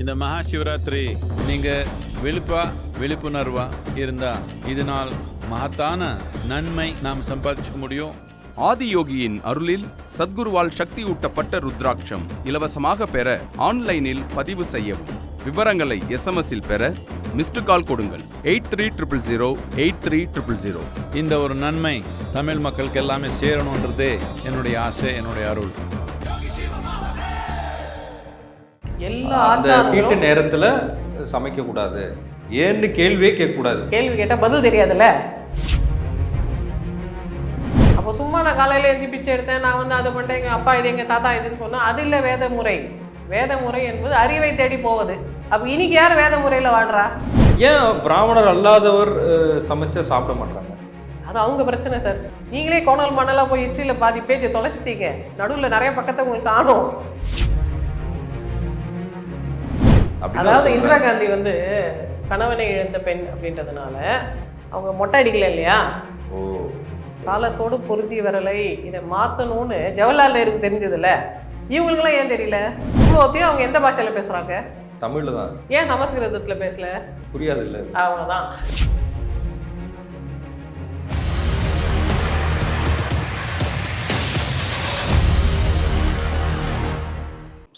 இந்த மகா சிவராத்திரி நீங்கள் விழிப்புணர்வாக இருந்தால் இதனால் மகத்தான நன்மை நாம் சம்பாதிச்சுக்க முடியும். ஆதியோகியின் அருளில் சத்குருவால் சக்தி ஊட்டப்பட்ட ருத்ராட்சம் இலவசமாக பெற ஆன்லைனில் பதிவு செய்யவும். விவரங்களை SMS-இல் பெற மிஸ்டு கால் கொடுங்கள் 8300083000. இந்த ஒரு நன்மை தமிழ் மக்களுக்கு எல்லாமே சேரணுன்றதே என்னுடைய ஆசை, என்னுடைய அருள். அந்த தீட்டு நேரத்துல சமைக்க கூடாது ஏன்னு கேள்வியே கேட்கக்கூடாது. கேள்வி கேட்டா பதில் தெரியாதுல்ல. அப்போ சும்மா நான் காலையில எழுதி பிச்சை எடுத்தேன், நான் வந்து அதை பண்ணிட்டேன், எங்க அப்பா இது எங்க தாத்தா இதுன்னு சொன்னா அது இல்லை வேத முறை. வேத முறை என்பது அறிவை தேடி போவது. அப்ப இன்னைக்கு யார் வேத முறையில வாழ்றா? ஏன் பிராமணர் அல்லாதவர் சமைச்சா சாப்பிட மாட்டாங்க? அது அவங்க பிரச்சனை சார். நீங்களே கோணல் மணலா போய் ஹிஸ்டரியில பாதி பேஜ் தொலைச்சிட்டீங்க. நடுவில் நிறைய பக்கத்தை உங்களுக்கு காணும். அதாவது இந்திரா காந்தி வந்து கணவனை இழந்த பெண் அப்படின்றதுனால அவங்க மொட்டை அடிக்கல இல்லையா? காலத்தோடு பொருந்தி வரலை, இதை மாற்றணும்னு ஜவஹர்லால் நேருக்கு தெரிஞ்சதில்ல. இவங்களுக்குலாம் ஏன் தெரியல? இவ்வளோத்தையும் அவங்க எந்த பாஷையில் பேசுகிறாங்க? தமிழில் தான். ஏன் சமஸ்கிருதத்தில் பேசல? புரியாது இல்லை. அவ்வளோதான்.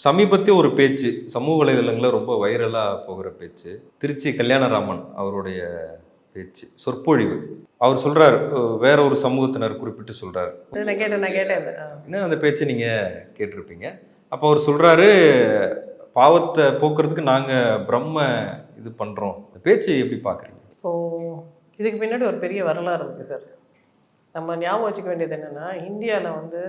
சமீபத்திய ஒரு பேச்சு சமூக வலைதளங்களில் ரொம்ப வைரலாக போகிற பேச்சு, திருச்சி கல்யாணராமன் அவருடைய பேச்சு, சொற்பொழிவு. அவர் சொல்றாரு, வேற ஒரு சமூகத்தினர் குறிப்பிட்டு சொல்றாரு. நான் கேட்டேன் என்ன அந்த பேச்சை நீங்க கேட்டிருப்பீங்க. அப்போ அவர் சொல்றாரு, பாவத்தை போக்குறதுக்கு நாங்க பிரம்ம இது பண்றோம். இந்த பேச்சு எப்படி பாக்குறீங்க? இப்போ இதுக்கு பின்னாடி ஒரு பெரிய வரலாறு இருக்கு சார். நம்ம ஞாபகம் வச்சுக்க வேண்டியது என்னன்னா, இந்தியாவில் வந்து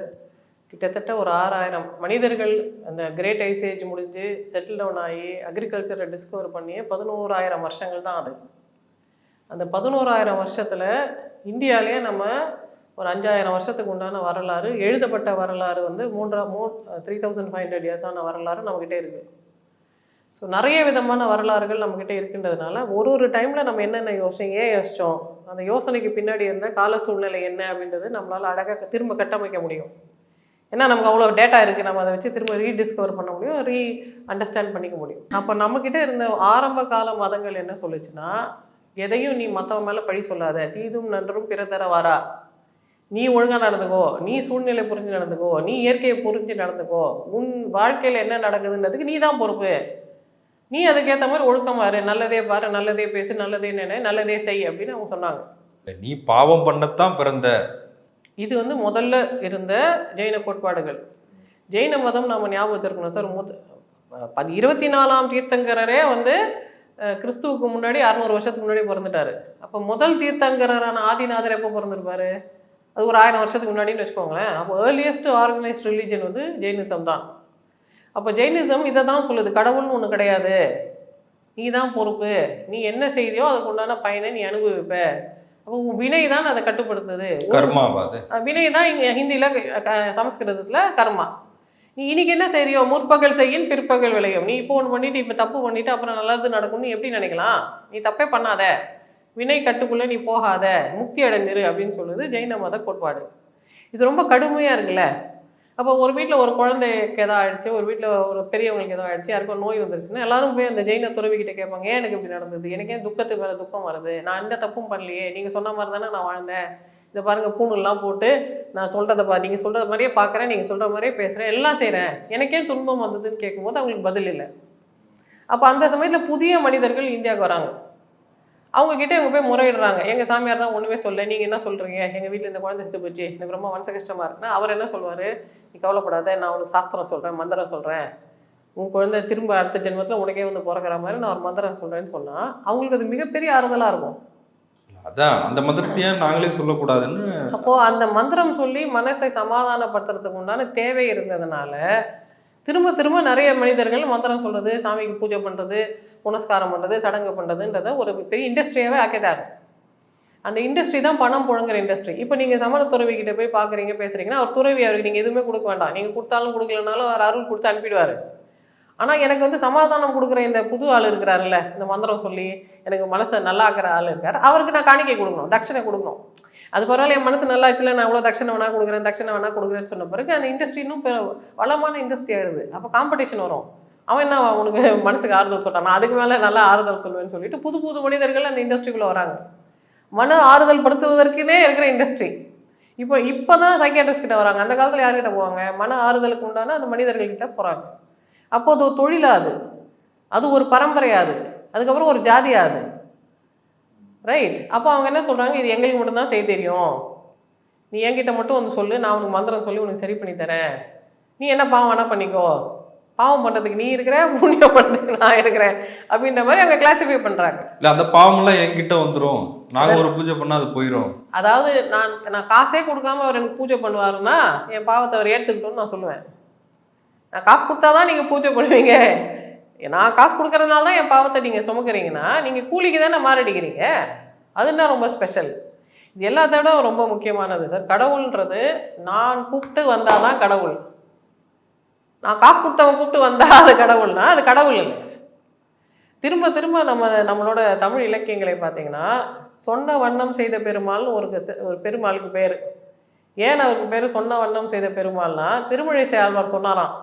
கிட்டத்தட்ட ஒரு 6000 மனிதர்கள் அந்த கிரேட் ஐசேஜ் முடிஞ்சு செட்டில் டவுன் ஆகி அக்ரிகல்ச்சரை டிஸ்கவர் பண்ணி 11,000 வருஷங்கள் தான் அது. அந்த 11,000 வருஷத்தில் இந்தியாவிலே நம்ம ஒரு 5,000 வருஷத்துக்கு உண்டான வரலாறு, எழுதப்பட்ட வரலாறு வந்து 3,500 இயர்ஸான வரலாறு நம்மக்கிட்டே இருக்குது. ஸோ நிறைய விதமான வரலாறுகள் நம்மக்கிட்ட இருக்கின்றதுனால ஒரு டைமில் நம்ம என்னென்ன யோசிச்சோம், ஏன் யோசித்தோம், அந்த யோசனைக்கு பின்னாடி இருந்த கால சூழ்நிலை என்ன அப்படின்றது நம்மளால் அழகாக திரும்ப கட்டமைக்க முடியும். ஏன்னா நமக்கு அவ்வளோ டேட்டா இருக்குது, நம்ம அதை வச்சு திரும்ப ரீடிஸ்கவர் பண்ண முடியும், அண்டர்ஸ்டாண்ட் பண்ணிக்க முடியும். அப்போ நம்மக்கிட்ட இருந்த ஆரம்ப கால மதங்கள் என்ன சொல்லுச்சுன்னா, எதையும் நீ மற்றவன் மேலே பழி சொல்லாத, தீதும் நன்றும் பிற தர வரா, நீ ஒழுங்காக நடந்துக்கோ, நீ சூழ்நிலை புரிஞ்சு நடந்துக்கோ, நீ இயற்கையை புரிஞ்சு நடந்துக்கோ, உன் வாழ்க்கையில் என்ன நடக்குதுன்றதுக்கு நீ தான் பொறுப்பு, நீ அதுக்கேற்ற மாதிரி ஒழுக்கமாக இரு, நல்லதே பாரு, நல்லதே பேசு, நல்லதே நினை, நல்லதே செய் அப்படின்னு அவங்க சொன்னாங்க. நீ பாவம் பண்ணத்தான் பிறந்த. இது வந்து முதல்ல இருந்த ஜெயின கோட்பாடுகள். ஜெயின மதம் நம்ம ஞாபகம் வச்சிருக்கணும் சார். 24ஆம் தீர்த்தங்கரரே வந்து கிறிஸ்துவுக்கு முன்னாடி 600 வருஷத்துக்கு முன்னாடி பிறந்துட்டாரு. அப்போ முதல் தீர்த்தங்கரான ஆதிநாதர் எப்போ பிறந்திருப்பாரு? அது ஒரு 1000 வருஷத்துக்கு முன்னாடின்னு வச்சுக்கோங்களேன். அப்போ ஏர்லியஸ்ட் ஆர்கனைஸ்ட் ரிலீஜன் வந்து ஜெயினிசம் தான். அப்போ ஜெயினிசம் இதை தான் சொல்லுது, கடவுள்னு ஒன்று கிடையாது, நீ தான் பொறுப்பு, நீ என்ன செய்தியோ அதுக்கு உண்டான பயனை நீ அனுபவிப்ப. அப்போ வினை தான் அதை கட்டுப்படுத்துது. கர்மாவாது வினை தான் இங்கே ஹிந்தியில் சமஸ்கிருதத்தில் கர்மா. நீ இன்னைக்கு என்ன செய்யறியோ, முற்பகல் செய்யின் பிற்பகல் விளையும். நீ இப்போ ஒன்று பண்ணிட்டு இப்போ தப்பு பண்ணிட்டு அப்புறம் நல்லது நடக்கும்னு எப்படி நினைக்கலாம்? நீ தப்பே பண்ணாத, வினை கட்டுக்குள்ளே நீ போகாத, முக்தி அடைஞ்சிரு அப்படின்னு சொல்லுது ஜெயின மத கோட்பாடு. இது ரொம்ப கடுமையாக இருக்குல்ல. அப்போ ஒரு வீட்டில் ஒரு குழந்தைக்கு எதாவது ஆயிடுச்சு, ஒரு வீட்டில் ஒரு பெரியவங்களுக்கு எதாவது ஆயிடுச்சு, யாருக்கும் நோய் வந்துருச்சுன்னா எல்லாரும் போய் அந்த ஜெயின துறவிக்கிட்ட கேட்பாங்க, ஏன் எனக்கு இப்படி நடந்தது, எனக்கு ஏன் துக்கத்துக்கு மேலே துக்கம் வருது, நான் எந்த தப்பும் பண்ணலையே, நீங்கள் சொன்ன மாதிரி தானே நான் வாழ்ந்தேன், இதை பாருங்கள் பூணுலாம் போட்டு நான் சொல்கிறத நீங்கள் சொல்கிற மாதிரியே பார்க்குறேன், நீங்கள் சொல்கிற மாதிரியே பேசுகிறேன், எல்லாம் செய்கிறேன், எனக்கே துன்பம் வந்ததுன்னு கேட்கும்போது அவங்களுக்கு பதில் இல்லை. அப்போ அந்த சமயத்தில் புதிய மனிதர்கள் இந்தியாவுக்கு வராங்க. அவங்கக்கிட்ட இவங்க போய் முறையிடுறாங்க, எங்கள் சாமியார் தான் ஒன்றுமே சொல்ல, நீங்கள் என்ன சொல்கிறீங்க, எங்கள் வீட்டில் இந்த குழந்தை செத்து போச்சு, எனக்கு ரொம்ப மனசு கஷ்டமாக இருக்குன்னா அவர் என்ன சொல்வார், நீ கவலைப்படாத, நான் உனக்கு சாஸ்திரம் சொல்கிறேன், மந்திரம் சொல்கிறேன், உன் குழந்தை திரும்ப அடுத்த ஜென்மத்தில் உனக்கே வந்து பிறக்கிற மாதிரி நான் ஒரு மந்திரம் சொல்கிறேன்னு சொன்னால் அவங்களுக்கு அது மிகப்பெரிய ஆறுதலாக இருக்கும். அதான் அந்த மந்திரத்தையே நாங்களே சொல்லக்கூடாதுன்னு. அப்போது அந்த மந்திரம் சொல்லி மனசை சமாதானப்படுத்துறதுக்கு உண்டான தேவை இருந்ததுனால திரும்ப திரும்ப நிறைய மனிதர்கள் மந்திரம் சொல்கிறது, சாமிக்கு பூஜை பண்ணுறது, புனஸ்காரம் பண்ணுறது, சடங்கு பண்ணுறதுன்றத ஒரு பெரிய இண்டஸ்ட்ரியாகவே ஆக்கிட்டாங்க. அந்த இண்டஸ்ட்ரி தான் பணம் புழங்குற இண்டஸ்ட்ரி. இப்போ நீங்கள் சமண துறவிக்கிட்ட போய் பார்க்குறீங்க பேசுகிறீங்கன்னா அவர் துறவி, அவருக்கு நீங்கள் எதுவுமே கொடுக்க வேண்டாம், நீங்கள் கொடுத்தாலும் கொடுக்கலனாலும் அவர் அருள் கொடுத்து அனுப்பிடுவார். ஆனால் எனக்கு வந்து சமாதானம் கொடுக்குற இந்த புது ஆள் இருக்கிறாருல்ல, இந்த மந்திரம் சொல்லி எனக்கு மனசை நல்லா ஆக்கிற ஆள் இருக்கார், அவருக்கு நான் காணிக்கை கொடுக்கணும், தட்சணை கொடுக்கணும். அது பரவாயில்ல, என் மனசு நல்லா ஆச்சுல, நான் எவ்வளோ தட்சணை வேணா கொடுக்குறேன், தட்சணை வேணா கொடுக்குறேன்னு சொன்ன பிறகு அந்த இண்டஸ்ட்ரி இன்னும் வளமான இண்டஸ்ட்ரி ஆகிடுது. அப்போ காம்படிஷன் வரும். அவன் என்ன உனக்கு மனசுக்கு ஆறுதல் சொல்கிறான், நான் அதுக்கு மேலே நல்லா ஆறுதல் சொல்லுவேன்னு சொல்லிட்டு புது புது மனிதர்கள் அந்த இண்டஸ்ட்ரிக்குள்ளே வராங்க. மன ஆறுதல் படுத்துவதற்குனே இருக்கிற இண்டஸ்ட்ரி. இப்போ தான் சைக்கியாட்ரிஸ்ட் கிட்ட வராங்க. அந்த காலத்தில் யார்கிட்ட போவாங்க? மன ஆறுதலுக்கு உண்டான அந்த மனிதர்கள்கிட்ட போகிறாங்க. அப்போ அது ஒரு தொழிலாது, அது ஒரு பரம்பரையாது, அதுக்கப்புறம் ஒரு ஜாதியாது, ரைட்? அப்போ அவங்க என்ன சொல்கிறாங்க, இது எங்களுக்கு மட்டும்தான் செய்ய தெரியும், நீ என்கிட்ட மட்டும் வந்து சொல்லு, நான் உனக்கு மந்திரம் சொல்லி உனக்கு சரி பண்ணி தரேன், நீ என்ன பாவம் வேணா பண்ணிக்கோ, பாவம் பண்ணுறதுக்கு நீ இருக்கிற, புண்ணியம் பண்ணுறதுக்கு நான் இருக்கிறேன் அப்படின்ற மாதிரி அவங்க கிளாஸிஃபை பண்ணுறாங்க. இல்லை அந்த பாவம்லாம் என்கிட்ட வந்துடும், நாங்கள் ஒரு பூஜை பண்ணால் அது போயிடும். அதாவது நான் காசே கொடுக்காம அவர் எனக்கு பூஜை பண்ணுவாருன்னா என் பாவத்தை அவர் ஏற்றுக்கிட்டோன்னு நான் சொல்லுவேன். நான் காசு கொடுத்தா தான் நீங்கள் பூஜை பண்ணுவீங்க, நான் காசு கொடுக்கறதுனால தான் என் பாவத்தை நீங்கள் சுமக்கிறீங்கன்னா நீங்கள் கூலிக்கு தானே மாரடிக்கிறீங்க. அதுன்னா ரொம்ப ஸ்பெஷல். இது எல்லாத்த விட ரொம்ப முக்கியமானது சார். கடவுள்ன்றது நான் கூப்பிட்டு வந்தால் தான் கடவுள். நான் காசு கொடுத்தவன் கூப்பிட்டு வந்தால் அது கடவுள்னா அது கடவுள் இல்லை. திரும்ப திரும்ப நம்மளோட தமிழ் இலக்கியங்களை பார்த்தீங்கன்னா சொன்ன வண்ணம் செய்த பெருமாள்னு ஒரு பெருமாளுக்கு பேர். ஏன் அவருக்கு பேர் சொன்ன வண்ணம் செய்த பெருமாள்னா, திருமழிசை ஆழ்வார் சொன்னாராம்,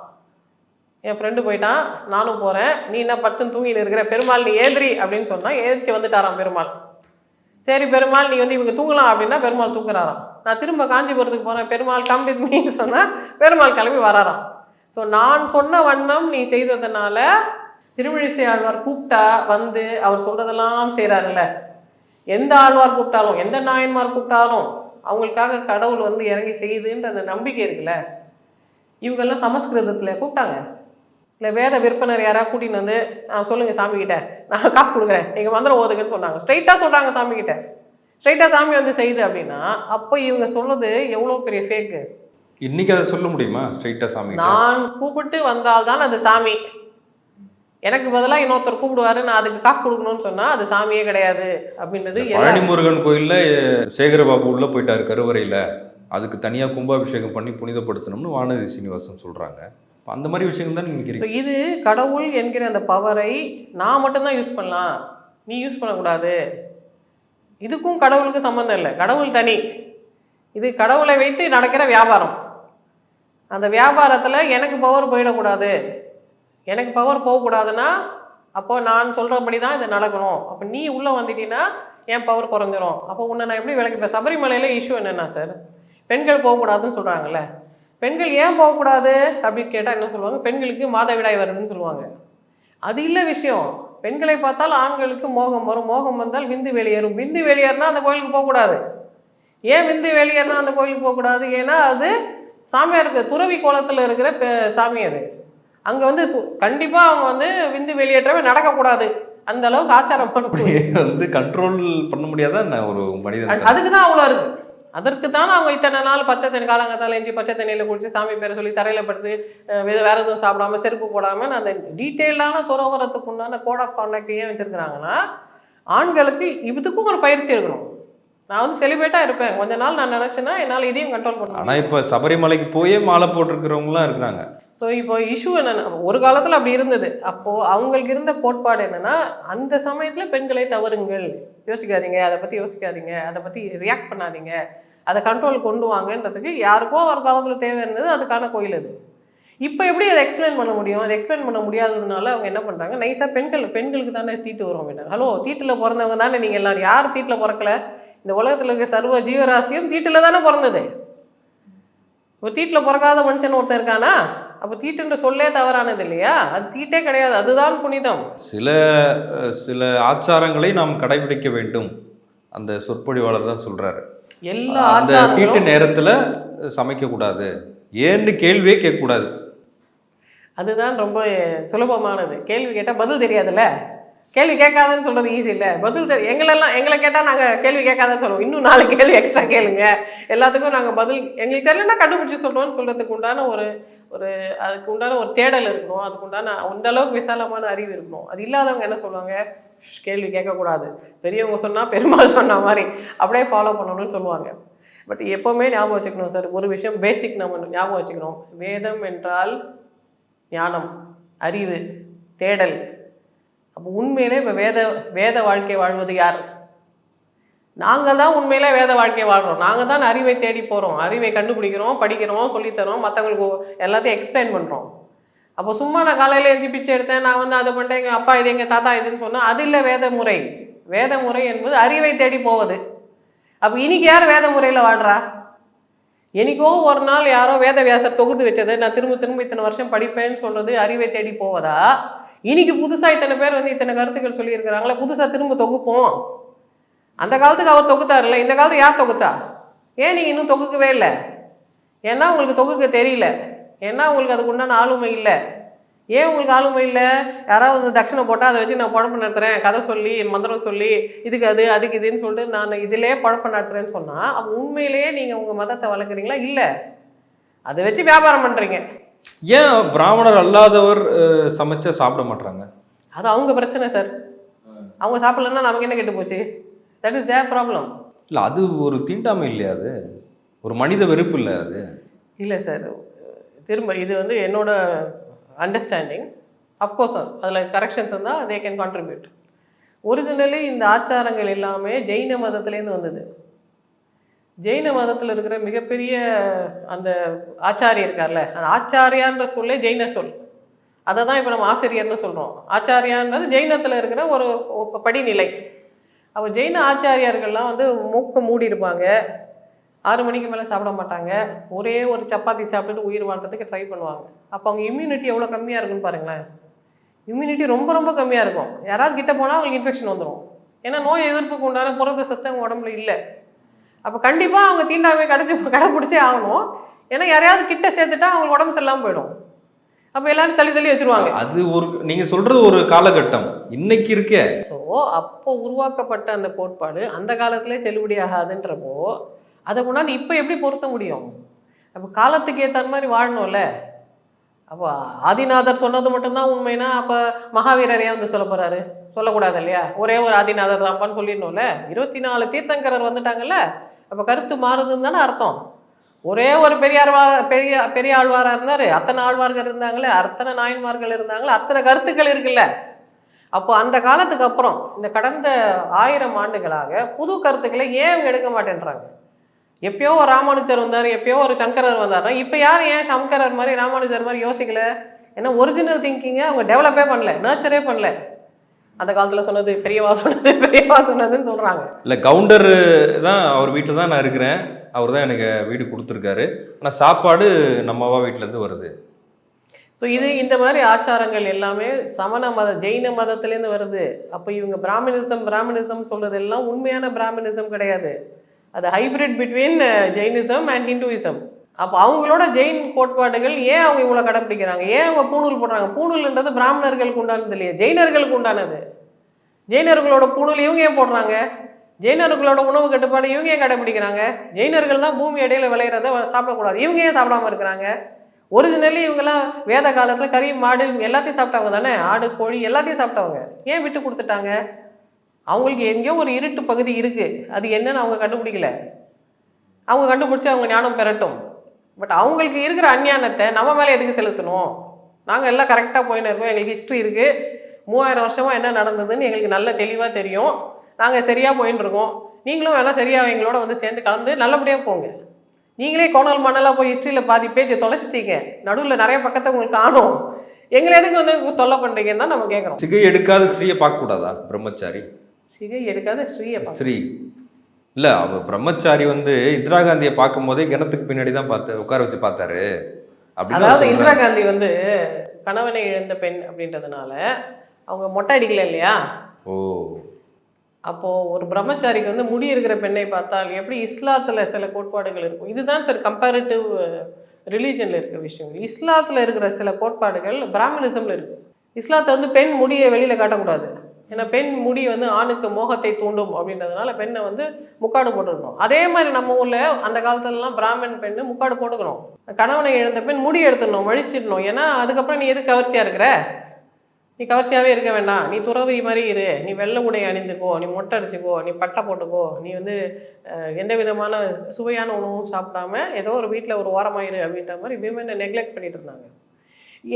என் ஃப்ரெண்டு போயிட்டான், நானும் போகிறேன், நீ என்ன பட்டுன்னு தூங்கின்னு இருக்கிற, பெருமாள் நீ ஏந்திரி அப்படின்னு சொன்னால் ஏந்திரிச்சு வந்துட்டாராம் பெருமாள். சரி பெருமாள் நீ வந்து இவங்க தூங்கலாம் அப்படின்னா பெருமாள் தூக்குறாராம். நான் திரும்ப காஞ்சிபுரத்துக்கு போகிறேன், பெருமாள் கம் வித் மீன்னு சொன்னால் பெருமாள் கிளம்பி வராராம். ஸோ நான் சொன்ன வண்ணம் நீ செய்ததுனால திருமழிசை ஆழ்வார் கூப்பிட்டா வந்து அவர் சொல்கிறதெல்லாம் செய்கிறாருல்ல. எந்த ஆழ்வார் கூப்பிட்டாலும் எந்த நாயன்மார் கூப்பிட்டாலும் அவங்களுக்காக கடவுள் வந்து இறங்கி செய்யுதுன்ற அந்த நம்பிக்கை இருக்குல்ல. இவங்கெல்லாம் சமஸ்கிருதத்தில் கூப்பிட்டாங்க, இல்லை வேத விற்பனர் யாராவது கூட்டின்னு வந்து சொல்லுங்கள் சாமிக்கிட்ட நான் காசு கொடுக்குறேன் நீங்கள் மந்திரம் ஓதுங்கன்னு சொன்னாங்க. ஸ்ட்ரைட்டாக சொல்கிறாங்க சாமிக்கிட்ட, ஸ்ட்ரைட்டாக சாமி வந்து செய்யுது அப்படின்னா அப்போ இவங்க சொல்கிறது எவ்வளோ பெரிய ஃபேக்கு. இன்னைக்கு அதை சொல்ல முடியுமா ஸ்ட்ரைட்டாக சாமி? நான் கூப்பிட்டு வந்தால்தான் அது சாமி, எனக்கு பதிலாக இன்னொருத்தர் கூப்பிடுவாரு நான் அதுக்கு காசு கொடுக்கணும்னு சொன்னால் அது சாமியே கிடையாது அப்படின்றது. பழனி முருகன் கோயிலில் சேகரபாபு உள்ளே போயிட்டார் கருவறையில், அதுக்கு தனியாக கும்பாபிஷேகம் பண்ணி புனிதப்படுத்தணும்னு வானதி சீனிவாசன் சொல்கிறாங்க. அந்த மாதிரி விஷயங்கள் தான் நினைக்கிறீங்க. இது கடவுள் என்கிற அந்த பவரை நான் மட்டும்தான் யூஸ் பண்ணலாம், நீ யூஸ் பண்ணக்கூடாது. இதுக்கும் கடவுளுக்கு சம்மந்தம் இல்லை, கடவுள் தனி. இது கடவுளை வைத்து நடக்கிற வியாபாரம். அந்த வியாபாரத்தில் எனக்கு பவர் போயிடக்கூடாது, எனக்கு பவர் போகக்கூடாதுன்னா அப்போது நான் சொல்கிறபடி தான் இது நடக்கணும். அப்போ நீ உள்ளே வந்துட்டீங்கன்னா என் பவர் குறைஞ்சிரும். அப்போ உன்னை நான் எப்படி விளக்கி? இப்போ சபரிமலையில் இஷ்யூ என்னென்னா சார், பெண்கள் போகக்கூடாதுன்னு சொல்கிறாங்கல்ல, பெண்கள் ஏன் போகக்கூடாது அப்படின்னு கேட்டால் என்ன சொல்லுவாங்க, பெண்களுக்கு மாதவிடாய் வருதுன்னு சொல்லுவாங்க. அது இல்லை விஷயம். பெண்களை பார்த்தால் ஆண்களுக்கு மோகம் வரும், மோகம் வந்தால் விந்து வெளியேறும், விந்து வெளியேறினா அந்த கோயிலுக்கு போகக்கூடாது. ஏன் விந்து வெளியேறினா அந்த கோயிலுக்கு போகக்கூடாது? ஏன்னா அது சாமியாருக்கு துறவி கோலத்தில் இருக்கிற சாமி, அது அங்கே வந்து கண்டிப்பாக அவங்க வந்து விந்து வெளியேற்றவே நடக்கக்கூடாது, அந்த அளவுக்கு ஆச்சாரம் வந்து கண்ட்ரோல் பண்ண முடியாதான் ஒரு மனிதன். அதுக்கு தான் அவ்வளோ இருக்குது. அதற்கு தானே அவங்க இத்தனை நாள் பச்சை தண்ணி காலங்கத்தால் எஞ்சி பச்சை தண்ணியில் குடிச்சு சாமி பேரை சொல்லி தரையில் படுத்து வேறு எதுவும் சாப்பிடாம செருப்பு போடாமல் அந்த டீட்டெயிலான துறவரத்துக்கு உண்டான கோட் ஆஃப் கான்டாக்ட் ஏன் வச்சுருக்கிறாங்கன்னா ஆண்களுக்கு இதுக்கும் ஒரு பயிற்சி இருக்கணும். நான் வந்து செலிப்ரேட்டாக இருப்பேன் கொஞ்ச நாள், நான் நினச்சேன்னா என்னால் இதையும் கண்ட்ரோல் பண்ணணும். ஆனால் இப்போ சபரிமலைக்கு போயே மாலை போட்டிருக்கிறவங்களாம் இருக்கிறாங்க. ஸோ இப்போ இஷ்யூ என்னென்னா, ஒரு காலத்தில் அப்படி இருந்தது. அப்போது அவங்களுக்கு இருந்த கோட்பாடு என்னென்னா, அந்த சமயத்தில் பெண்களை தவறுங்கள், யோசிக்காதீங்க, அதை பற்றி யோசிக்காதீங்க, அதை பற்றி ரியாக்ட் பண்ணாதீங்க, அதை கண்ட்ரோல் கொண்டு வாங்கன்றதுக்கு யாருக்கோ ஒரு காலத்தில் தேவை இருந்தது. அதுக்கான கோயில் அது. இப்போ எப்படி அதை எக்ஸ்பிளைன் பண்ண முடியும்? அதை எக்ஸ்பிளைன் பண்ண முடியாததுனால அவங்க என்ன பண்ணுறாங்க, நைஸாக பெண்களுக்கு தானே தீட்டு வரும் அப்படின்னா, ஹலோ தீட்டில் பிறந்தவங்க தானே நீங்கள் எல்லோரும், யார் தீட்டில் பிறக்கல? இந்த உலகத்தில் இருக்க சர்வ ஜீவராசியும் தீட்டில் தானே பிறந்தது. இப்போ தீட்டில் பிறக்காத மனுஷன் ஒருத்தன் இருக்கானா? அப்போ தீட்டுன்ற சொல்லே தவறானது இல்லையா? அது தீட்டே கிடையாது, அதுதான் புனிதம். சில ஆச்சாரங்களை நாம் கடைபிடிக்க வேண்டும், அந்த சொற்பொழிவாளர் தான் சொல்றாரு. எல்லா அந்த தீட்டு நேரத்தில் சமைக்கக்கூடாது, ஏன்னு கேள்வியே கேட்கக்கூடாது. அதுதான் ரொம்ப சுலபமானது. கேள்வி கேட்டால் பதில் தெரியாதுல்ல. கேள்வி கேட்காதன்னு சொல்கிறது ஈஸி இல்லை, பதில் எங்களை கேட்டால் நாங்கள் கேள்வி கேட்காதன்னு சொல்லுவோம், இன்னும் 4 கேள்வி எக்ஸ்ட்ரா கேளுங்க, எல்லாத்துக்கும் நாங்கள் பதில் எங்களுக்கு தெரியலன்னா கண்டுபிடிச்சி சொல்கிறோன்னு சொல்கிறதுக்கு உண்டான அதுக்கு உண்டான ஒரு தேடல் இருக்கணும், அதுக்கு உண்டான அந்த அளவுக்கு விசாலமான அறிவு இருக்கணும். அது இல்லாதவங்க என்ன சொல்லுவாங்க, கேள்வி கேட்கக்கூடாது, பெரியவங்க சொன்னால் பெருமாள் சொன்ன மாதிரி அப்படியே ஃபாலோ பண்ணணும்னு சொல்லுவாங்க. பட் எப்போவுமே ஞாபகம் வச்சுக்கணும் சார், ஒரு விஷயம் பேசிக் நம்ம ஞாபகம் வச்சுக்கணும். வேதம் என்றால் ஞானம், அறிவு, தேடல். அப்போ உண்மையிலே இப்போ வேத வாழ்க்கை வாழ்வது யார்? நாங்கள் தான் உண்மையிலே வேத வாழ்க்கை வாழ்கிறோம். நாங்கள் தான் அறிவை தேடி போகிறோம், அறிவை கண்டுபிடிக்கிறோம், படிக்கிறோம், சொல்லித்தரோம், மற்றவங்களுக்கு எல்லாத்தையும் எக்ஸ்பிளைன் பண்ணுறோம். அப்போ சும்மா நான் காலையில் எழுந்து பிச்சை எடுத்தேன், நான் வந்து அதை பண்ணிட்டேன், எங்கள் அப்பா இது எங்கள் தாத்தா இதுன்னு சொன்னால் அது இல்லை வேத முறை. வேத முறை என்பது அறிவை தேடி போவது. அப்போ இன்னைக்கு யார் வேத முறையில் வாழ்கிறா? என்னைக்கோ ஒரு நாள் யாரோ வேதவியாசர் தொகுத்து வச்சதை நான் திரும்ப திரும்ப இத்தனை வருஷம் படிப்பேன்னு சொல்கிறது அறிவை தேடி போவதா? இன்னைக்கு புதுசாக இத்தனை பேர் வந்து இத்தனை கருத்துக்கள் சொல்லியிருக்கிறாங்களே, புதுசாக திரும்ப தொகுப்போம். அந்த காலத்துக்கு அவர் தொகுத்தாருல்ல, இந்த காலத்துக்கு யார் தொகுத்தா? ஏன் நீங்கள் இன்னும் தொகுக்கவே இல்லை? ஏன்னா உங்களுக்கு தொகுக்க தெரியல, ஏன்னா உங்களுக்கு அதுக்கு உண்டான ஆளுமை இல்லை. ஏன் உங்களுக்கு ஆளுமை இல்லை? யாராவது வந்து தட்சணை போட்டால் அதை வச்சு நான் பழப்பம் நடத்துகிறேன், கதை சொல்லி மந்திரம் சொல்லி இதுக்கு அது அதுக்கு இதுன்னு சொல்லிட்டு நான் இதிலே பழப்பம் நடத்துகிறேன்னு சொன்னால் அப்போ உண்மையிலேயே நீங்கள் உங்கள் மதத்தை வளர்க்குறீங்களா? இல்லை, அதை வச்சு வியாபாரம் பண்ணுறீங்க. ஏன் பிராமணர் அல்லாதவர் சமைச்சா சாப்பிட மாட்டாங்க? அது அவங்க பிரச்சனை சார். அவங்க சாப்பிடலன்னா நமக்கு என்ன கெட்டு போச்சு? That is there problem. இல்லை, அது ஒரு தீண்டாமை இல்லையா? அது ஒரு மனித வெறுப்பு இல்லை அது? இல்லை சார், திரும்ப இது வந்து என்னோட அண்டர்ஸ்டாண்டிங். அஃப்கோர்ஸ் அதில் கரெக்ஷன்ஸ் இருந்தால் தே கேன் கான்ட்ரிபியூட். ஒரிஜினலி இந்த ஆச்சாரங்கள் எல்லாமே ஜெயின மதத்துலேருந்து வந்தது. ஜெயின மதத்தில் இருக்கிற மிகப்பெரிய அந்த ஆச்சாரியர் இருக்கார்ல, அந்த ஆச்சாரியான்ற சொல்லே ஜெயின சொல். அதை தான் இப்போ நம்ம ஆசிரியர்னு சொல்கிறோம். ஆச்சாரியான்றது ஜெயினத்தில் இருக்கிற ஒரு படிநிலை. அப்போ ஜெயின ஆச்சாரியார்கள்லாம் வந்து மூக்க மூடி இருப்பாங்க, 6 மணிக்கு மேலே சாப்பிட மாட்டாங்க, ஒரே ஒரு சப்பாத்தி சாப்பிட்டுட்டு உயிர் வாழ்றதுக்கு ட்ரை பண்ணுவாங்க. அப்போ அவங்க இம்யூனிட்டி எவ்வளோ கம்மியாக இருக்குன்னு பாருங்களேன். இம்யூனிட்டி ரொம்ப ரொம்ப கம்மியாக இருக்கும். யாராவது கிட்ட போனால் அவங்களுக்கு இன்ஃபெக்ஷன் வந்துடும். ஏன்னா நோய் எதிர்ப்புக்கு உண்டான புரத சத்து அவங்க உடம்புல இல்லை. அப்போ கண்டிப்பாக அவங்க தீண்டாமை கடைப்பிடிச்சே ஆகணும். ஏன்னா யாரையாவது கிட்ட சேர்த்துட்டா அவங்களுக்கு உடம்பு சரியில்லாமல் போயிடும். அப்போ எல்லாரும் தள்ளி தள்ளி வச்சுருவாங்க. அது ஒரு நீங்கள் சொல்கிறது ஒரு காலகட்டம், இன்னைக்கு இருக்கே. ஸோ அப்போ உருவாக்கப்பட்ட அந்த கோட்பாடு அந்த காலத்திலே செல்லுபடி ஆகாதுன்றப்போ அதை கொண்டாந்து இப்போ எப்படி பொருத்த முடியும்? அப்போ காலத்துக்கு ஏற்ற மாதிரி வாழணும்ல. அப்போ ஆதிநாதர் சொன்னது மட்டும்தான் உண்மைனா அப்போ மகாவீரர் ஏன் வந்து சொல்ல போகிறாரு? சொல்லக்கூடாது இல்லையா? ஒரே ஒரு ஆதிநாதர் தான்ப்பான்னு சொல்லிடணும்ல. 24 தீர்த்தங்கரர் வந்துட்டாங்கல்ல, அப்போ கருத்து மாறுதுன்னு தானே அர்த்தம். ஒரே ஒரு பெரிய ஆழ்வாராக இருந்தார், அத்தனை ஆழ்வார்கள் இருந்தாங்களே, அத்தனை நாயன்மார்கள் இருந்தாங்களே, அத்தனை கருத்துக்கள் இருக்குல்ல. அப்போ அந்த காலத்துக்கு அப்புறம் இந்த கடந்த 1000 ஆண்டுகளாக புது கருத்துக்களை ஏன் அவங்க எடுக்க மாட்டேன்றாங்க? எப்பயோ ஒரு ராமானுஜர் வந்தார், எப்பயோ ஒரு சங்கரர் வந்தார்னா இப்போ யார் ஏன் சங்கரர் மாதிரி ராமானுஜர் மாதிரி யோசிக்கல? ஏன்னா ஒரிஜினல் திங்கிங்கை அவங்க டெவலப்பே பண்ணல, நர்ச்சரே பண்ணல. அந்த காலத்தில் சொன்னது பெரியவா சொன்னதுன்னு சொல்கிறாங்க. இல்லை, கவுண்டர் தான் அவர் வீட்டில் தான் நான் இருக்கிறேன், அவர் தான் எனக்கு வீடு கொடுத்துருக்காரு, ஆனால் சாப்பாடு நம்மவா வீட்டிலேருந்து வருது. ஸோ இது இந்த மாதிரி ஆச்சாரங்கள் எல்லாமே சமண ஜெயின மதத்துலேருந்து வருது. அப்போ இவங்க பிராமணிசம் சொல்கிறது எல்லாம் உண்மையான பிராமணிசம் கிடையாது. அது hybrid between Jainism and Hinduism. அப்போ அவங்களோட ஜெயின் கோட்பாடுகள் ஏன் அவங்க இவ்வளோ கடைப்பிடிக்கிறாங்க? ஏன் அவங்க பூணூல் போடுறாங்க? பூணூல்ன்றது பிராமணர்களுக்கு உண்டானது இல்லையா, ஜெயினர்களுக்கு உண்டானது. ஜெயினர்களோட பூணூல் இவங்க ஏன் போடுறாங்க? ஜெயினர்களோட உணவு கட்டுப்பாடு இவங்க ஏன் கடைப்பிடிக்கிறாங்க? ஜெயினர்கள் தான் பூமி இடையில விளையிறத சாப்பிடக்கூடாது, இவங்க ஏன் சாப்பிடாம இருக்கிறாங்க? ஒரிஜினலி இவங்கெல்லாம் வேத காலத்தில் கறி மாடு எல்லாத்தையும் சாப்பிட்டவங்க தானே, ஆடு கோழி எல்லாத்தையும் சாப்பிட்டவங்க. ஏன் விட்டு கொடுத்துட்டாங்க? அவங்களுக்கு எங்கேயோ ஒரு இருட்டு பகுதி இருக்குது, அது என்னன்னு அவங்க கண்டுபிடிக்கல. அவங்க கண்டுபிடிச்சி அவங்க ஞானம் பெறட்டும். பட் அவங்களுக்கு இருக்கிற அஞ்ஞானத்தை நம்ம மேலே எதுக்கு செலுத்தணும்? நாங்கள் எல்லாம் கரெக்டாக போயின்னு இருக்கோம், எங்களுக்கு ஹிஸ்ட்ரி இருக்குது, 3000 வருஷமாக என்ன நடந்ததுன்னு எங்களுக்கு நல்ல தெளிவாக தெரியும், நாங்கள் சரியாக போயின்னு இருக்கோம். நீங்களும் வேணால் சரியாக எங்களோட வந்து சேர்ந்து கலந்து நல்லபடியாக போங்க. நீங்களே கோணல் மணலாக போய் ஹிஸ்ட்ரியில் பாதி பேஜை தொலைச்சிட்டீங்க, நடுவில் நிறைய பக்கத்தை உங்களுக்கு காணும், எங்களை எதுக்கு வந்து தொல்லை பண்ணுறீங்கன்னு தான் நம்ம கேட்குறோம். சிகை எடுக்காத ஸ்ரீயை பார்க்கக்கூடாதா பிரம்மச்சாரி? சிகை எடுக்காத ஸ்ரீ இல்லை, அவர் பிரம்மச்சாரி வந்து இந்திரா காந்தியை பார்க்கும் போதே கிணத்துக்கு பின்னாடி தான் உட்கார வச்சு பார்த்தாரு அப்படின்னு. அதாவது இந்திரா காந்தி வந்து கணவனை இழந்த பெண் அப்படின்றதுனால அவங்க மொட்டை அடிக்கல இல்லையா? ஓ, அப்போது ஒரு பிரம்மச்சாரிக்கு வந்து முடி இருக்கிற பெண்ணை பார்த்தால் எப்படி இஸ்லாத்தில் சில கோட்பாடுகள் இருக்கும். இதுதான் சார் கம்பேரிட்டிவ் ரிலீஜனில் இருக்கிற விஷயம். இஸ்லாத்தில் இருக்கிற சில கோட்பாடுகள் பிராமணிசமில் இருக்குது. இஸ்லாத்தை வந்து பெண் முடியை வெளியில் காட்டக்கூடாது, ஏன்னா பெண் முடி வந்து ஆணுக்கு மோகத்தை தூண்டும் அப்படின்றதுனால பெண்ணை வந்து முக்காடு போட்டுக்கணும். அதே மாதிரி நம்ம ஊரில் அந்த காலத்துலலாம் பிராமண் பெண்ணு முக்காடு போட்டுக்கணும். கணவனை இழந்த பெண் முடி எடுத்துடணும், வழிச்சிடணும். ஏன்னா அதுக்கப்புறம் நீ எது கவர்ச்சியாக இருக்கிற? நீ கவர்ச்சியாகவே இருக்க வேண்டாம், நீ துறவி மாதிரி இரு, நீ வெள்ளை உடை அணிந்துக்கோ, நீ மொட்டை அடிச்சுக்கோ, நீ பட்டை போட்டுக்கோ, நீ வந்து எந்த விதமான சுவையான உணவும் சாப்பிடாம ஏதோ ஒரு வீட்டில் ஒரு ஓரமாயிரு அப்படின்ற மாதிரி விமனை நெக்லெக்ட் பண்ணிட்டு இருந்தாங்க.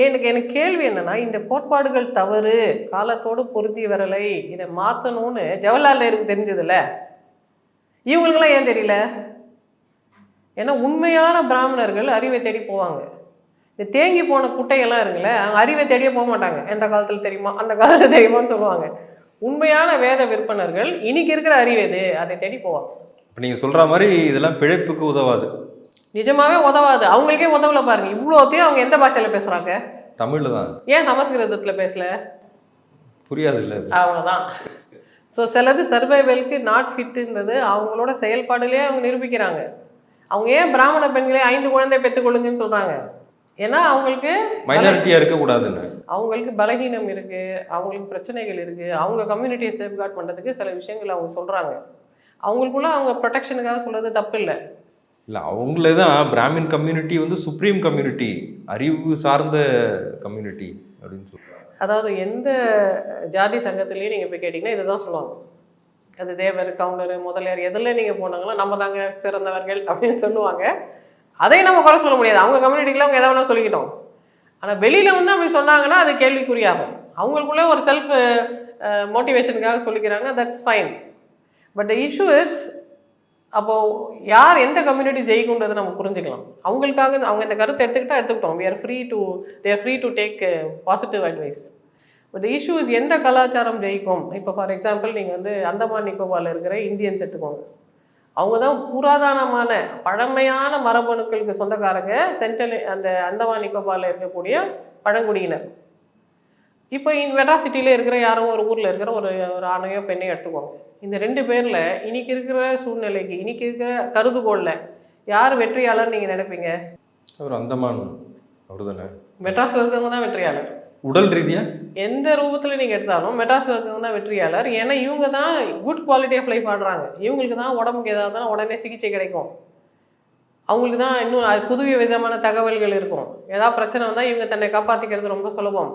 எனக்கு கேள்வி என்னன்னா, இந்த கோட்பாடுகள் தவறு, காலத்தோடு பொருத்தி வரலை, இதை மாற்றணும்னு ஜவஹர்லால் நேருக்கு தெரிஞ்சதில்ல, இவங்களுக்கெல்லாம் ஏன் தெரியல? ஏன்னா உண்மையான பிராமணர்கள் அறிவை தேடி போவாங்க. இந்த தேங்கி போன குட்டையெல்லாம் இருக்குல்ல, அவங்க அறிவை தேடியே போக மாட்டாங்க. எந்த காலத்தில் தெரியுமா, அந்த காலத்தில் தெரியுமான்னு சொல்லுவாங்க. உண்மையான வேத விற்பனர்கள் இன்னைக்கு இருக்கிற அறிவு எது அதை தேடி போவாங்க. இப்போ நீங்கள் சொல்கிற மாதிரி இதெல்லாம் பிழைப்புக்கு உதவாது, நிஜமாவே உதவாது. அவங்களுக்கே உதவல பாருங்க. இவ்வளோத்தையும் அவங்க எந்த பாஷையில் பேசுகிறாங்க? தமிழில் தான். ஏன் சமஸ்கிருதத்தில் பேசல? புரியாது இல்லை, அவ்வளோதான். ஸோ சிலது சர்வைவலுக்கு நாட் ஃபிட்டுன்றது அவங்களோட செயல்பாடுலேயே அவங்க நிரூபிக்கிறாங்க. அவங்க ஏன் பிராமண பெண்களே 5 குழந்தை பெற்றுக்கொள்ளுங்கன்னு சொல்கிறாங்க? ஏன்னா அவங்களுக்கு மைனாரிட்டியாக இருக்கக்கூடாதுன்னு, அவங்களுக்கு பலகீனம் இருக்குது, அவங்களுக்கு பிரச்சனைகள் இருக்குது. அவங்க கம்யூனிட்டியை சேஃப்கார்ட் பண்ணுறதுக்கு சில விஷயங்கள் அவங்க சொல்கிறாங்க. அவங்களுக்குள்ள அவங்க ப்ரொடெக்ஷனுக்காக சொல்கிறது தப்பு இல்லை. இல்லை அவங்களே தான் பிராமின் கம்யூனிட்டி வந்து சுப்ரீம் கம்யூனிட்டி, அறிவு சார்ந்த கம்யூனிட்டி அப்படின்னு சொல்கிறாங்க. அதாவது எந்த ஜாதி சங்கத்திலையும் நீங்கள் போய் கேட்டிங்கன்னா இதை தான் சொல்லுவாங்க. அது தேவர், கவுண்டர், முதலியார் எதில் நீங்கள் போனாங்களோ நம்ம தாங்க சிறந்தவர்கள் அப்படின்னு சொல்லுவாங்க. அதையும் நம்ம குறை சொல்ல முடியாது. அவங்க கம்யூனிட்டிக்குள்ள அவங்க எதை வேணால் சொல்லிக்கிட்டோம். ஆனால் வெளியில் வந்து அப்படி சொன்னாங்கன்னா அது கேள்விக்குறியாகும். அவங்களுக்குள்ளே ஒரு செல்ஃப் மோட்டிவேஷனுக்காக சொல்லிக்கிறாங்க, that's fine. But the issue is, அப்போது யார் எந்த கம்யூனிட்டி ஜெயிக்கும்ன்றதை நம்ம புரிஞ்சுக்கலாம். அவங்களுக்காக அவங்க இந்த கருத்தை எடுத்துக்கிட்டோம். we are free to take positive advice. But the issue is எந்த கலாச்சாரம் ஜெயிக்கும். இப்போ ஃபார் எக்ஸாம்பிள் நீங்கள் வந்து அந்தமான் நிக்கோபாரில் இருக்கிற இந்தியன்ஸ் எடுத்துக்கோங்க. அவங்க தான் புராதனமான பழமையான மரபணுக்களுக்கு சொந்தக்காரங்க. சென்ட்ரல் அந்த அந்தமான் நிக்கோபாரில் இருக்கக்கூடிய பழங்குடியினர். இப்போ மெட்ராஸ் சிட்டியில் இருக்கிற யாரோ ஒரு ஊரில் இருக்கிற ஒரு ஆணையோ பெண்ணையோ எடுத்துக்கோங்க. இந்த 2 பேரில் இன்னைக்கு இருக்கிற சூழ்நிலைக்கு, இன்னைக்கு இருக்கிற கருதுகோளில் யார் வெற்றியாளர் நீங்கள் நினைப்பீங்க? அவர் அந்தமான் அவர் தானே. மெட்ராஸில் இருக்கிறவங்க தான் வெற்றியாளர். உடல் ரீதியாக எந்த ரூபத்தில் நீங்கள் எடுத்தாலும் மெட்ராஸில் இருக்கிறவங்க தான் வெற்றியாளர். ஏன்னா இவங்க தான் குட் குவாலிட்டி ஆஃப் லைஃப் ஆடுறாங்க. இவங்களுக்கு தான் உடம்புக்கு ஏதாவது தான் உடனே சிகிச்சை கிடைக்கும். அவங்களுக்கு தான் இன்னும் புது விதமான தகவல்கள் இருக்கும். ஏதாவது பிரச்சனை வந்தால் இவங்க தன்னை காப்பாற்றிக்கிறது ரொம்ப சுலபம்.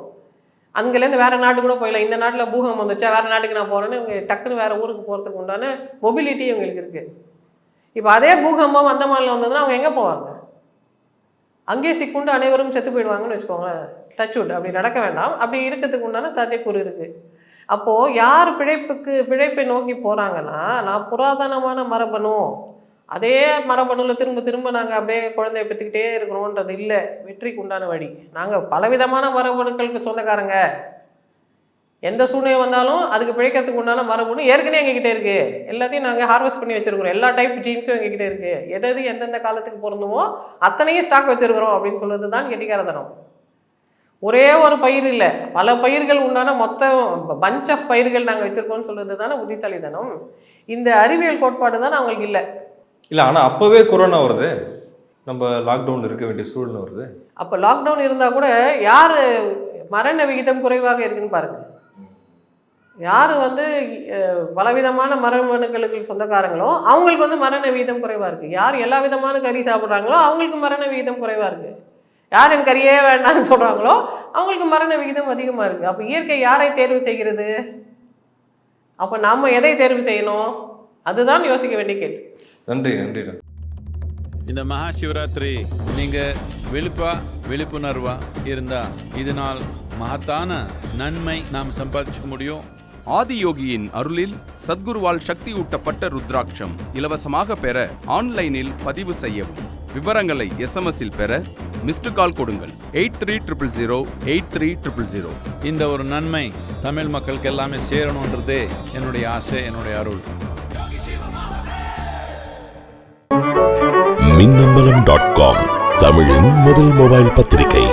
அங்கேருந்து வேறு நாட்டு கூட போயிடலாம். இந்த நாட்டில் பூகம் வந்துச்சா வேறு நாட்டுக்கு நான் போகிறேன்னு இவங்க டக்குன்னு வேறு ஊருக்கு போகிறதுக்கு உண்டான மொபிலிட்டி இவங்களுக்கு இருக்குது. இப்போ அதே பூகம்பம் அந்தமானில் வந்ததுன்னா அவங்க எங்கே போவாங்க? அங்கேயே சிக்குண்டு அனைவரும் செத்து போயிடுவாங்கன்னு வச்சுக்கோங்களேன். டச்வுட் அப்படி நடக்க வேண்டாம். அப்படி இருக்கிறதுக்கு உண்டான சாத்தியக்கூறு இருக்குது. அப்போது யார் பிழைப்பை நோக்கி போகிறாங்கன்னா, நான் புராதனமான மரபணு, அதே மரபணுவில் திரும்ப திரும்ப நாங்கள் அப்படியே குழந்தைய பெற்றுக்கிட்டே இருக்கிறோன்றது இல்லை வெற்றிக்கு உண்டான வழி. நாங்கள் பலவிதமான மரபணுக்களுக்கு சொந்தக்காரங்க. எந்த சூழ்நிலை வந்தாலும் அதுக்கு பிழைக்கிறதுக்கு உண்டான மரபணு ஏற்கனவே எங்ககிட்ட இருக்குது. எல்லாத்தையும் நாங்கள் ஹார்வெஸ்ட் பண்ணி வச்சுருக்கிறோம். எல்லா டைப் ஜீன்ஸும் எங்ககிட்ட இருக்குது. எது எந்தெந்த காலத்துக்கு பொருந்துமோ அத்தனையும் ஸ்டாக் வச்சுருக்கிறோம் அப்படின்னு சொல்கிறது தான் கெட்டிக்காரத்தனம். ஒரே ஒரு பயிர் இல்லை, பல பயிர்கள் உண்டான மொத்த பஞ்ச் ஆஃப் பயிர்கள் நாங்கள் வச்சுருக்கோம்னு சொல்கிறது தானே புத்திசாலித்தனம். இந்த அறிவியல் கோட்பாடு தான் அவங்களுக்கு இல்லை. இல்லை, ஆனால் அப்போவே கொரோனா வருது, நம்ம லாக்டவுன் இருக்க வேண்டிய சூழ்நிலை வருது. அப்போ லாக்டவுன் இருந்தால் கூட யார் மரண விகிதம் குறைவாக இருக்குன்னு பாருங்கள். யார் வந்து பலவிதமான மரபணுக்களுக்கு சொந்தக்காரங்களோ அவங்களுக்கு வந்து மரண விகிதம் குறைவாக இருக்குது. யார் எல்லா விதமான கறி சாப்பிட்றாங்களோ அவங்களுக்கு மரண விகிதம் குறைவாக இருக்குது. யார் என் கறியே வேண்டாம்னு சொல்கிறாங்களோ அவங்களுக்கு மரண விகிதம் அதிகமாக இருக்குது. அப்போ இயற்கை யாரை தேர்வு செய்கிறது? அப்போ நாம் எதை தேர்வு செய்யணும்? அதுதான் யோசிக்க வேண்டிய கேள்வி. நன்றி நன்றி. இந்த மகா சிவராத்திரி நீங்கள் விழிப்புணர்வா இருந்தால் இதனால் மகத்தான நன்மை நாம் சம்பாதிச்சுக்க முடியும். ஆதியோகியின் அருளில் சத்குருவால் சக்தி ஊட்டப்பட்ட ருத்ராட்சம் இலவசமாக பெற ஆன்லைனில் பதிவு செய்யவும். விவரங்களை SMS-இல் பெற மிஸ்டு கால் கொடுங்கள். 8300 இந்த ஒரு நன்மை தமிழ் மக்களுக்கு எல்லாமே சேரணுன்றதே என்னுடைய ஆசை, என்னுடைய அருள். மின்னம்பலம்.com தமிழின் முதல் மொபைல் பத்திரிகை.